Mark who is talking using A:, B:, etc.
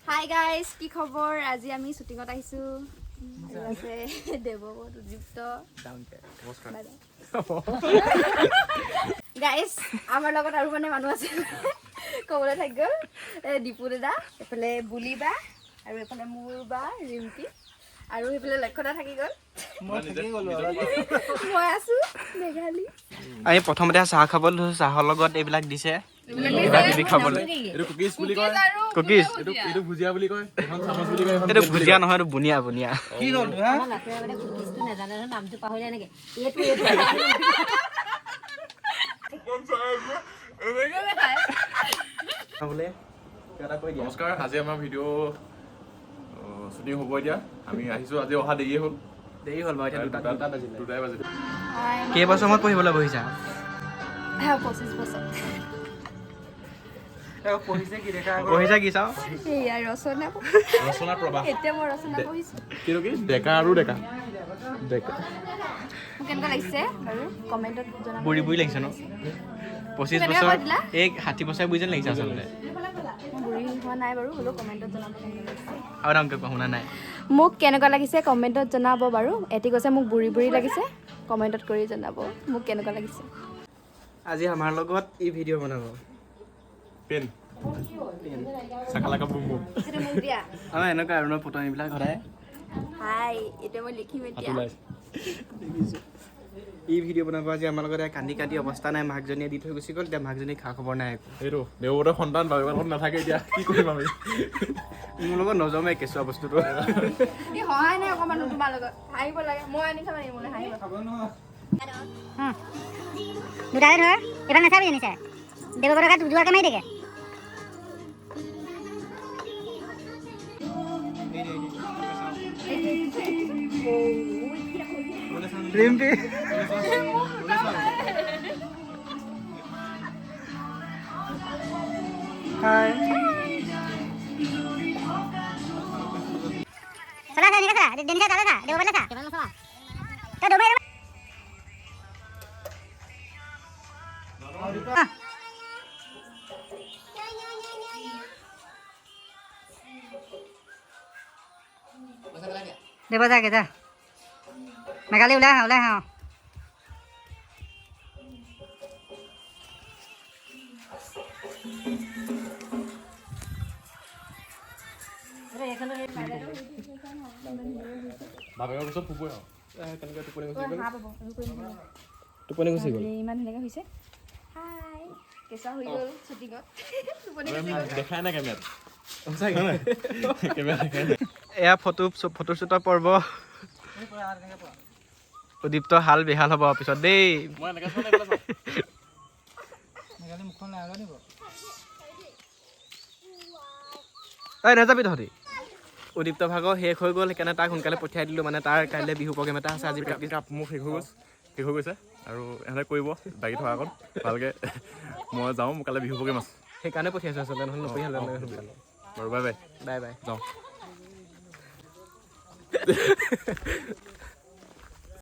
A: Hi guys, কি খবৰ? আজি আমি শ্বুটিঙত আহিছো। আছে দেৱবত উদ্দীপ্ত গাইজ। আমাৰ লগত আৰু মানে মানুহ আছে ক'বলৈ থাকি গ'ল। দীপু দাদা, এইফালে বুলি বা, আৰু এইফালে মোৰ বা ৰিম্পী, আৰু সেইফালে লক্ষ্যদা থাকি গ'ল। মই আছো মেঘালী।
B: আমি প্ৰথমতে চাহ খাবলৈ লৈছোঁ, চাহৰ লগত এইবিলাক দিছে কিবা কিবি খাবলৈ।
C: কুকিজ বুলি কয়,
B: কুকিজ
C: এইটো ভুজিয়া বুলি কয়, এখন চামুচ বুলি কয়,
B: এইটো ভুজিয়া নহয়, এইটো বুনিয়া বুনিয়া।
C: কি হ'ল
D: কুকিজটো নাজানে নামটো পাহৰিলে নেকি?
C: নমস্কাৰ, আজি আমাৰ ভিডিঅ' শ্বুটিং হ'ব। এতিয়া আমি আহিছোঁ, আজি অহা দেৰিয়ে হ'ল।
B: দেৰি হ'ল বাৰু, এতিয়া
C: দুটাই বাজিলে।
B: কেইবছৰমান পঢ়িবলৈ বহিছা?
A: 25 বছৰ।
B: পঢ়িছা কি চাওঁ?
A: সেয়া ৰচনা
C: ৰচনাৰ প্ৰবাহ।
A: এতিয়া মই ৰচনা পঢ়িছোঁ।
C: কিন্তু কি ডেকা আৰু ডেকা
A: মোক কেনেকুৱা লাগিছে বাৰু কমেণ্টত জনাব।
B: বুঢ়ী বুঢ়ী লাগিছে ন? 25
A: কেনেকুৱা
B: বছৰ,
A: কৈ দিলা?
B: এই 60 বছৰ বুঢ়ী যেন লাগিছে আচলতে।
A: মই বুঢ়ী হোৱা নাই বাৰু, হ'লেও কমেণ্টত জনাব কেনেকুৱা লাগিছে।
B: আৰু ডাঙৰকৈ কোৱা শুনা নাই।
A: মোক কেনেকুৱা লাগিছে কমেণ্টত জনাব বাৰু। এটি কৈছে মোক বুঢ়ী বুঢ়ী লাগিছে, কমেণ্টত কৰি জনাব মোক কেনেকুৱা লাগিছে।
B: আজি আমাৰ লগত ই ভিডিঅ' বনাব।
C: পেন চাকালাকা বুম বুম।
B: আমাৰ এনেকুৱা আৰু ন ফটোবিলাক সদায়।
A: হাই, এতিয়া মই লিখিম এতিয়া।
B: ই ভিডিঅ' বনাব আজি আমাৰ লগত। কান্দি কাটি অৱস্থা নাই, মাকজনীয়ে দি থৈ গুচি গ'ল। এতিয়া মাকজনী খা খবৰ নাই একো।
C: এইটো দেৱতৰ সন্তান বাবেকৰ লগত নাথাকে, এতিয়া কি কৰিম আমি?
B: মোৰ লগত নজমে কেঁচুৱা বস্তুটো।
A: এই সহায় নাই অকণমান তোমাৰ লগত হাঁহিব লাগে। মই আনি খাব লাগিব মানে হাঁহিব।
D: দুটাকে ধৰ, এইবাৰ নাচাবি জানিছে দেৱবৰৰ গাত উজোৱাকে মাৰি থাকে।
B: ৰিম্পী হাই।
D: চলা চা, এনেকে চা, দেনিকা চালে চা, দেৱবৰলে চা। তই দৌৰ মাৰি দেৱ যাগে যা। মেঘালী ওলাই আহা, ওলাই আহা।
C: বাবেকৰ পিছত ফুবই আৰু
B: টোপনি গুচি গ'ল।
A: ইমান ধুনীয়াকৈ হৈছে। হাই, কেঁচুৱা হৈ গ'ল শ্বুটিঙত। টোপনি গুচি গ'ল।
C: দেখাই নাই কেমেৰাত। কেমেৰা দেখাই নাই।
B: এয়া ফটোশ্বুটৰ পৰ্ব। উদ্দীপ্ত হাল বেহাল হ'ব পিছত দেই।
C: মই এনেকৈ চোৱা নাই, এইফালে চা।
B: ঐ নাযাবি তহঁতি। উদ্দীপ্ত ভাগৰ শেষ হৈ গ'ল, সেইকাৰণে তাক সোনকালে পঠিয়াই দিলোঁ। মানে তাৰ কাইলৈ বিহু প্ৰগ্ৰেম এটা আছে। আজি প্ৰেক্টিছ
C: মোৰ শেষ হৈ গৈছে আৰু ইহঁতে কৰিব বাকী থকাৰ আগত ভালকৈ। মই যাওঁ, মোৰ কাইলৈ বিহু প্ৰগ্ৰেম আছে।
B: সেইকাৰণে পঠিয়াইছোঁ আচলতে, নহ'লে নপঠিয়ালোঁ সোনকালে।
C: বাৰু বাই বাই।
B: Bye bye.
C: যাওঁ।